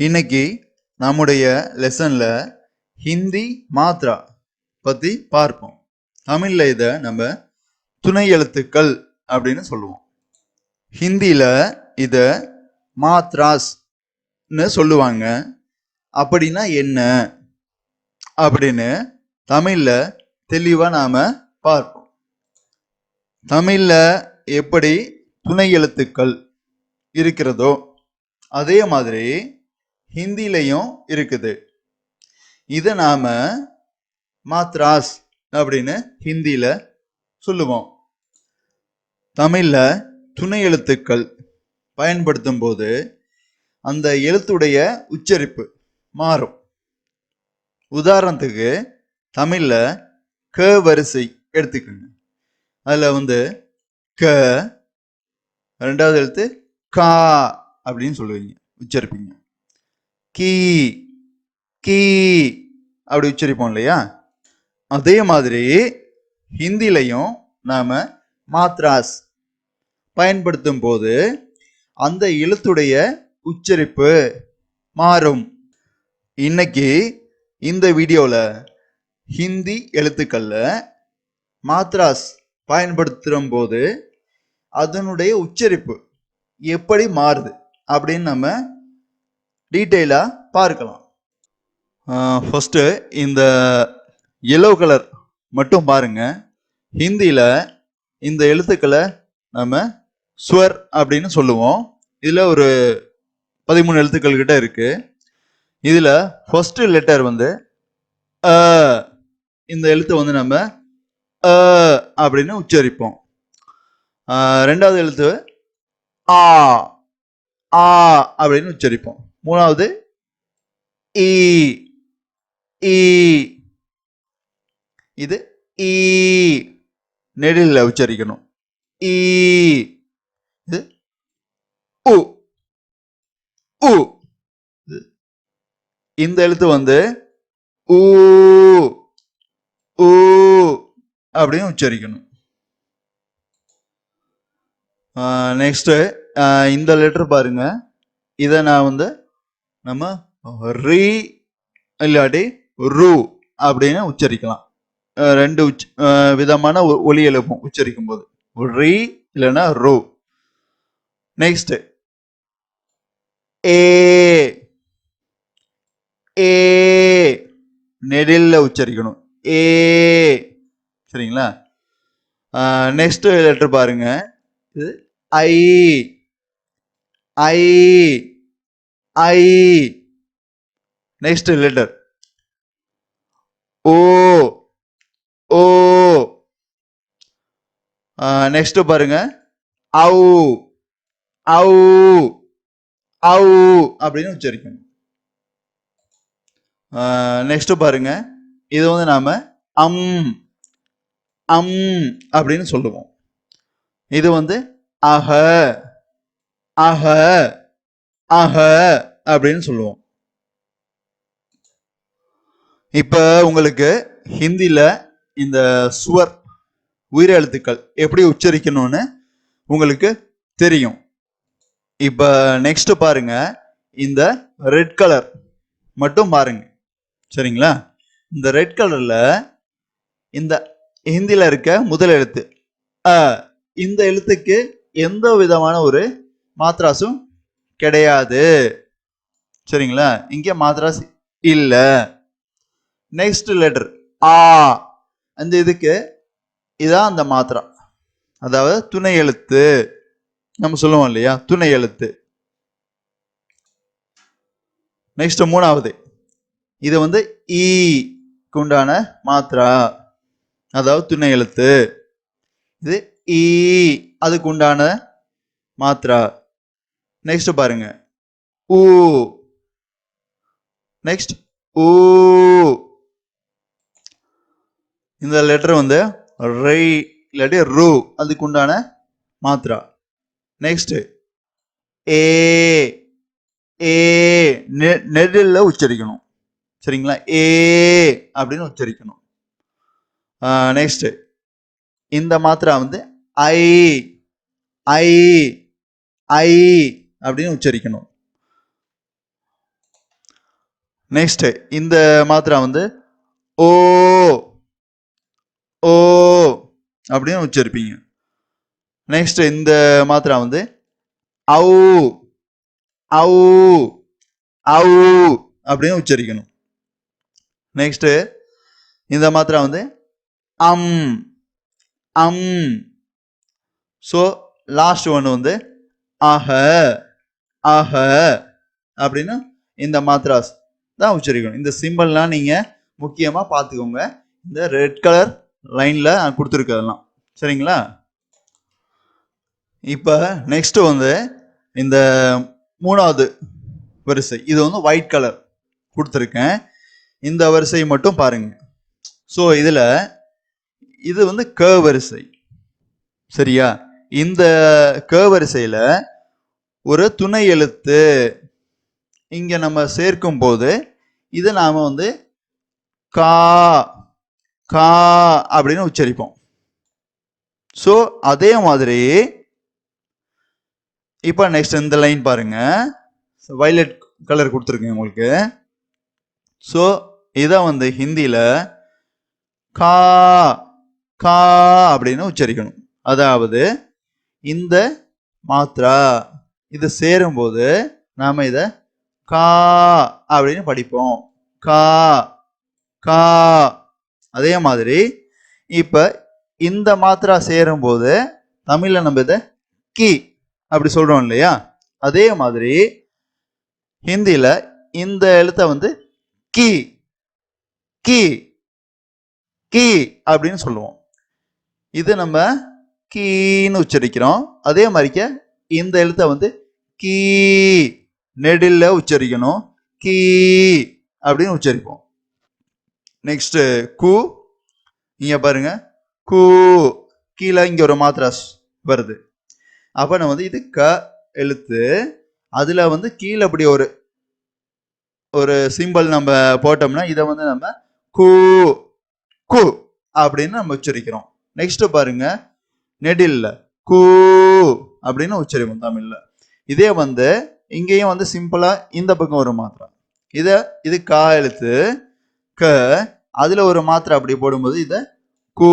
இன்னைக்கு நம்முடைய லெசன்ல ஹிந்தி மாத்ரா பத்தி பார்ப்போம். தமிழ்ல இத நம்ம துணை எழுத்துக்கள் அப்படின்னு சொல்லுவோம். ஹிந்தியில இத மாத்ராஸ்ன்னு சொல்லுவாங்க. அப்படின்னா என்ன அப்படின்னு தமிழ்ல தெளிவா நாம பார்ப்போம். தமிழ்ல எப்படி துணை எழுத்துக்கள் இருக்கிறதோ அதே மாதிரி ஹிந்திலையும் இருக்குது. இதை நாம மாத்ராஸ் அப்படின்னு ஹிந்தியில சொல்லுவோம். தமிழ்ல துணை எழுத்துக்கள் பயன்படுத்தும் போது அந்த எழுத்துடைய உச்சரிப்பு மாறும். உதாரணத்துக்கு தமிழ்ல க வரிசை எடுத்துக்கோங்க. அதுல க ரெண்டாவது எழுத்து கா அப்படின்னு சொல்லுவீங்க, உச்சரிப்பீங்க. கீ கீ அப்படி உச்சரிப்போம் இல்லையா? அதே மாதிரி ஹிந்திலையும் நாம மாத்ராஸ் பயன்படுத்தும் போது அந்த எழுத்துடைய உச்சரிப்பு மாறும். இன்னைக்கு இந்த வீடியோல ஹிந்தி எழுத்துக்கள்ல மாத்ராஸ் பயன்படுத்தும் போது அதனுடைய உச்சரிப்பு எப்படி மாறுது அப்படின்னு நம்ம டீட்டெயிலா பார்க்கலாம். ஃபர்ஸ்ட் இந்த எல்லோ கலர் மட்டும் பாருங்க. ஹிந்தியில இந்த எழுத்துக்களை நம்ம ஸ்வர் அப்படின்னு சொல்லுவோம். இதுல ஒரு 13 எழுத்துக்கள் கிட்ட இருக்கு. இதுல ஃபர்ஸ்ட் லெட்டர் அ, இந்த எழுத்து நம்ம அ அப்படின்னு உச்சரிப்போம். ரெண்டாவது எழுத்து ஆ ஆ அப்படின்னு உச்சரிப்போம். மூணாவது ஈ ஈ, இது ஈ நெடில உச்சரிக்கணும். ஈ, இது உ உ. இந்த எழுத்து ஊ ஊ அப்படின்னு உச்சரிக்கணும். நெக்ஸ்ட் இந்த லெட்டர் பாருங்க. இதை நான் நம்ம ரீ இல்லாட்டி ரூ அப்படின்னு உச்சரிக்கலாம். ரெண்டு விதமான ஒலி எழுப்பும் உச்சரிக்கும் போது, ரீ இல்லைன்னா ரூ. நெக்ஸ்ட் ஏ ஏ நெடில்ல உச்சரிக்கணும். ஏ, சரிங்களா? நெக்ஸ்ட் லெட்டர் பாருங்க. இது ஐ ஐ ஐ. நெக்ஸ்ட் லெட்டர் ஓ ஓ. நெக்ஸ்ட் பாருங்க ஔ ஔ ஔ அப்படின்னு உச்சரிக்கணும். நெக்ஸ்ட் பாருங்க, இது நாம அம் அம் அப்படின்னு சொல்லுவோம். இது அஹ அஹ அஹ அப்படின்னு சொல்லுவோம். இப்ப உங்களுக்கு ஹிந்தில இந்த சுவர் உயிர் எழுத்துக்கள் எப்படி உச்சரிக்கணும்னு உங்களுக்கு தெரியும். இப்ப நெக்ஸ்ட் பாருங்க, இந்த ரெட் கலர் மட்டும் பாருங்க, சரிங்களா? இந்த ரெட் கலர்ல இந்த ஹிந்தில இருக்க முதல் எழுத்து அ, இந்த எழுத்துக்கு எந்த விதமான ஒரு மாத்ராஸும் கிடையாது, சரிங்களா? இங்க மாத்ராஸ் இல்ல. நெக்ஸ்ட் லெட்டர் ஆ, அந்த இதுக்கு இதான் அந்த மாத்ரா, அதாவது துணை எழுத்து. நம்ம சொல்லுவோம் இல்லையா, துணை எழுத்து. நெக்ஸ்ட் மூணாவது, இது ஈ உண்டான மாத்ரா, அதாவது துணை எழுத்து. இது ஈ, அதுக்கு உண்டான மாத்ரா. நெக்ஸ்ட் பாருங்க ஊ. நெக்ஸ்ட் ஊ. இந்த லெட்டர் ரை இல்லாட்டி ரூ, அதுக்கு உண்டான மாத்ரா. நெக்ஸ்ட் ஏ ஏ நெடில்ல உச்சரிக்கணும், சரிங்களா? ஏ அப்படின்னு உச்சரிக்கணும். நெக்ஸ்ட் இந்த மாத்ரா ஐ ஐ ஐ அப்படின்னு உச்சரிக்கணும். நெக்ஸ்ட் இந்த மாத்திரா வந்து ஓ ஓ அப்படின்னு உச்சரிப்பீங்க. நெக்ஸ்ட் இந்த மாத்திரா வந்து ஔ ஔ ஔ அப்படின்னு உச்சரிக்கணும். நெக்ஸ்ட் இந்த மாத்திரா வந்து அம் அம். ஸோ லாஸ்ட் ஒன்று வந்து அஹ அஹ அப்படின்னு இந்த மாத்திராஸ் தான் உச்சரிக்கணும். இந்த சிம்பிள்லாம் நீங்கள் முக்கியமாக பார்த்துக்கோங்க. இந்த ரெட் கலர் லைனில் கொடுத்துருக்கதெல்லாம் சரிங்களா. இப்போ நெக்ஸ்ட் வந்து இந்த மூணாவது வரிசை இது வந்து ஒயிட் கலர் கொடுத்துருக்கேன். இந்த வரிசை மட்டும் பாருங்க. ஸோ இதில் இது வந்து க வரிசை சரியா. இந்த க வரிசையில் ஒரு துணை எழுத்து இங்க நம்ம சேர்க்கும் போது இதை நாம வந்து கா கா அப்படின்னு உச்சரிப்போம். ஸோ அதே மாதிரி இப்போ நெக்ஸ்ட் இந்த லைன் பாருங்க, வயலட் கலர் கொடுத்துருக்கேன் உங்களுக்கு. ஸோ இதை வந்து ஹிந்தியில கா கா அப்படின்னு உச்சரிக்கணும். அதாவது இந்த மாத்ரா இது சேரும்போது நாம இதை கா அப்படின்னு படிப்போம். கா கா. அதே மாதிரி இப்ப இந்த மாத்திரா சேரும் போது தமிழ்ல நம்ம இதை கி அப்படி சொல்றோம் இல்லையா. அதே மாதிரி ஹிந்தியில இந்த எழுத்தை வந்து கி கி கி அப்படின்னு சொல்லுவோம். இது நம்ம கீன்னு உச்சரிக்கிறோம். அதே மாதிரிக்க இந்த எழுத்தை வந்து கீ நெடில்ல உச்சரிக்கணும். கீ அப்படின்னு உச்சரிப்போம். நெக்ஸ்ட் கு. இங்க பாருங்க கு கீழே இங்க ஒரு மாத்ராஸ் வருது. அப்ப நம்ம வந்து இது க எழுத்து, அதுல வந்து கீழே அப்படி ஒரு ஒரு சிம்பிள் நம்ம போட்டோம்னா இதை வந்து நம்ம கு கு அப்படின்னு நம்ம உச்சரிக்கிறோம். நெக்ஸ்ட் பாருங்க நெடில்ல கு அப்படின்னு உச்சரிப்போம் தமிழ்ல. இதே வந்து இங்கேயும் வந்து சிம்பிளா இந்த பக்கம் ஒரு மாத்திரா இது கா எழுத்து க, அதுல ஒரு மாத்திரை அப்படி போடும்போது இத கூ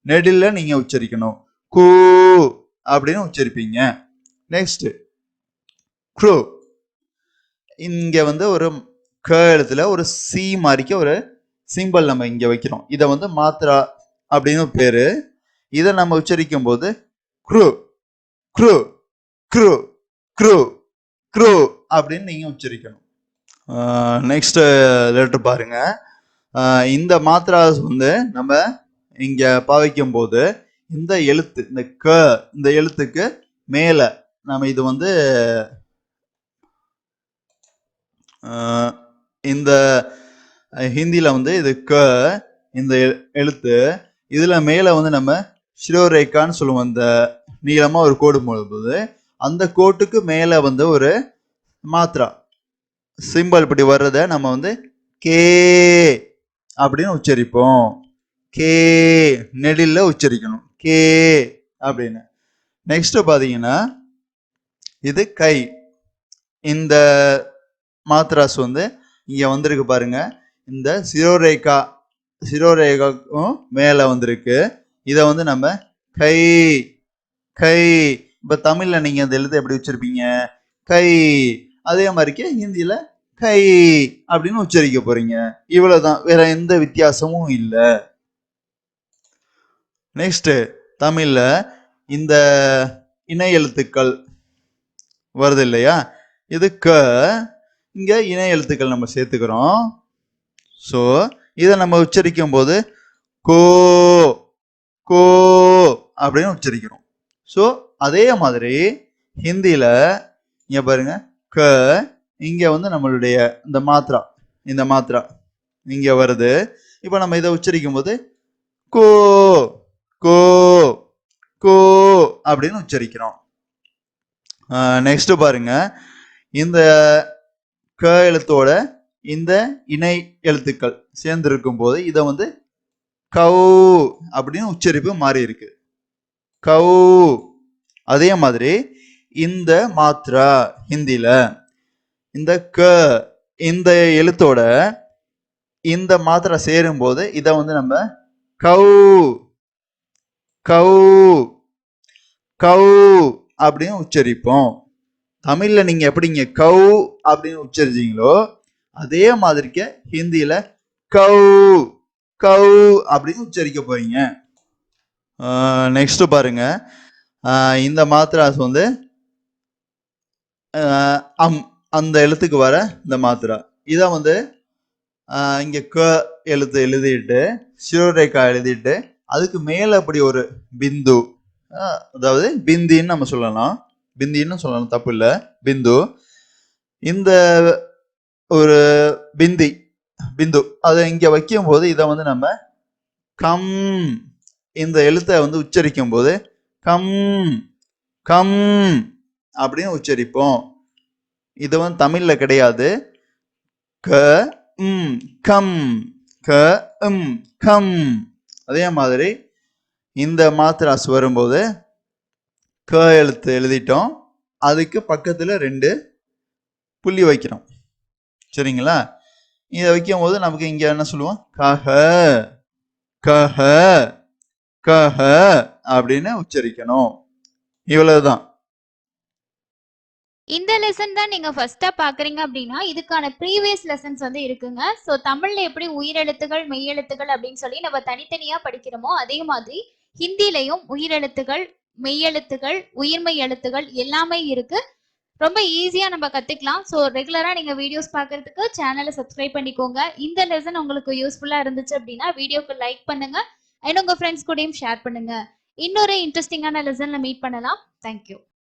நெடில்ல நீங்க உச்சரிக்கணும். கூ அப்படின்னு உச்சரிப்பீங்க. Next crew. இங்க வந்து ஒரு க எழுத்துல ஒரு சி மாதிரிக்க ஒரு சிம்பிள் நம்ம இங்க வைக்கிறோம். இதை வந்து மாத்திரா அப்படின்னு பேரு. இதை நம்ம உச்சரிக்கும் போது crew crew crew crew crew அப்படின்னு நீங்க உச்சரிக்கணும். நெக்ஸ்ட் லெட்டர் பாருங்க. இந்த மாத்திராஸ் வந்து நம்ம இங்க பாவிக்கும் போது இந்த எழுத்து இந்த க இந்த எழுத்துக்கு மேல நம்ம இது வந்து இந்த ஹிந்தியில வந்து இது க இந்த எழுத்து இதுல மேல வந்து நம்ம சிரோரேகான்னு சொல்லுவோம். இந்த நீளமா ஒரு கோடு போடும்போது அந்த கோட்டுக்கு மேல வந்து ஒரு மாத்திரா சிம்பிள் இப்படி வர்றத நம்ம வந்து கே அப்படின்னு உச்சரிப்போம். கே நெடில்ல உச்சரிக்கணும் கே அப்படின்னு. நெக்ஸ்ட் பாத்தீங்கன்னா இது கை. இந்த மாத்ராஸ் வந்து இங்க வந்திருக்கு பாருங்க. இந்த சிரோரேகாக்கும் மேல வந்திருக்கு. இத வந்து நம்ம கை கை. இப்ப தமிழ்ல நீங்க இந்த எழுத்து எப்படி உச்சரிப்பீங்க கை. அதே மாதிரிக்கு ஹிந்தியில கை அப்படின்னு உச்சரிக்க போறீங்க. இவ்வளவுதான், வேற எந்த வித்தியாசமும் இல்லை. நெக்ஸ்ட் தமிழ்ல இந்த இணை எழுத்துக்கள் வருது இல்லையா. இது க, இங்க இணை எழுத்துக்கள் நம்ம சேர்த்துக்கிறோம். ஸோ இதை நம்ம உச்சரிக்கும் போது கோ கோ அப்படின்னு உச்சரிக்கிறோம். ஸோ அதே மாதிரி ஹிந்தியில இங்க பாருங்க க, இங்க வந்து நம்மளுடைய இந்த மாத்ரா இங்க வருது. இப்ப நம்ம இதை உச்சரிக்கும் போது கோ கோ கோ அப்படின்னு உச்சரிக்கிறோம். நெக்ஸ்ட் பாருங்க இந்த க எழுத்தோட இந்த இணை எழுத்துக்கள் சேர்ந்து இருக்கும் போது இதை வந்து கௌ அப்படின்னு உச்சரிப்பு மாறி இருக்கு கௌ. அதே மாதிரி இந்த மாத்ரா ஹிந்தியில இந்த க இந்த எழுத்தோட இந்த மாத்திரை சேரும் போது இதை வந்து நம்ம கவு கவு கவு அப்படின்னு உச்சரிப்போம். தமிழ்ல நீங்க எப்படிங்க கவு அப்படின்னு உச்சரிச்சீங்களோ அதே மாதிரிக்கு ஹிந்தியில கவு கவு அப்படின்னு உச்சரிக்க போறீங்க. நெக்ஸ்ட் பாருங்க, இந்த மாத்திராஸ் வந்து அந்த எழுத்துக்கு வர இந்த மாத்திரா இதை வந்து இங்க க எழுத்து எழுதிட்டு சிரோரேகா எழுதிட்டு அதுக்கு மேல அப்படி ஒரு பிந்து, அதாவது பிந்தின்னு நம்ம சொல்லலாம், பிந்தின்னு சொல்லலாம், தப்பு இல்லை, பிந்து. இந்த ஒரு பிந்தி பிந்து அதை இங்க வைக்கும் போது இதை வந்து நம்ம கம், இந்த எழுத்தை வந்து உச்சரிக்கும் போது கம் கம் அப்படின்னு உச்சரிப்போம். இது வந்து தமிழ்ல கிடையாது. க கம் க கம். அதே மாதிரி இந்த மாத்திராஸ் வரும்போது க எழுத்து எழுதிட்டோம், அதுக்கு பக்கத்துல 2 புள்ளி வைக்கிறோம். சரிங்களா? இதை வைக்கும் போது நமக்கு இங்க என்ன சொல்லுவோம், கஹ கஹ கஹ அப்படின்னு உச்சரிக்கணும். இவ்வளவுதான். இந்த லெசன் தான் நீங்க ஃபர்ஸ்டா பாக்குறீங்க அப்படின்னா இதுக்கான ப்ரீவியஸ் லெசன்ஸ் வந்து இருக்குங்க. ஸோ தமிழ்ல எப்படி உயிரெழுத்துகள் மெய்யெழுத்துகள் அப்படின்னு சொல்லி நம்ம தனித்தனியா படிக்கிறோமோ அதே மாதிரி ஹிந்திலையும் உயிரெழுத்துகள் மெய்யெழுத்துகள் உயிர்மெய் எழுத்துகள் எல்லாமே இருக்கு. ரொம்ப ஈஸியா நம்ம கத்துக்கலாம். ஸோ ரெகுலரா நீங்க வீடியோஸ் பாக்குறதுக்கு சேனலை சப்ஸ்கிரைப் பண்ணிக்கோங்க. இந்த லெசன் உங்களுக்கு யூஸ்ஃபுல்லா இருந்துச்சு அப்படின்னா வீடியோக்கு லைக் பண்ணுங்க அண்ட் உங்க ஃப்ரெண்ட்ஸ் கூடயும் ஷேர் பண்ணுங்க. இன்னொரு இன்ட்ரெஸ்டிங்கான லெசன்ல மீட் பண்ணலாம். தேங்க்யூ.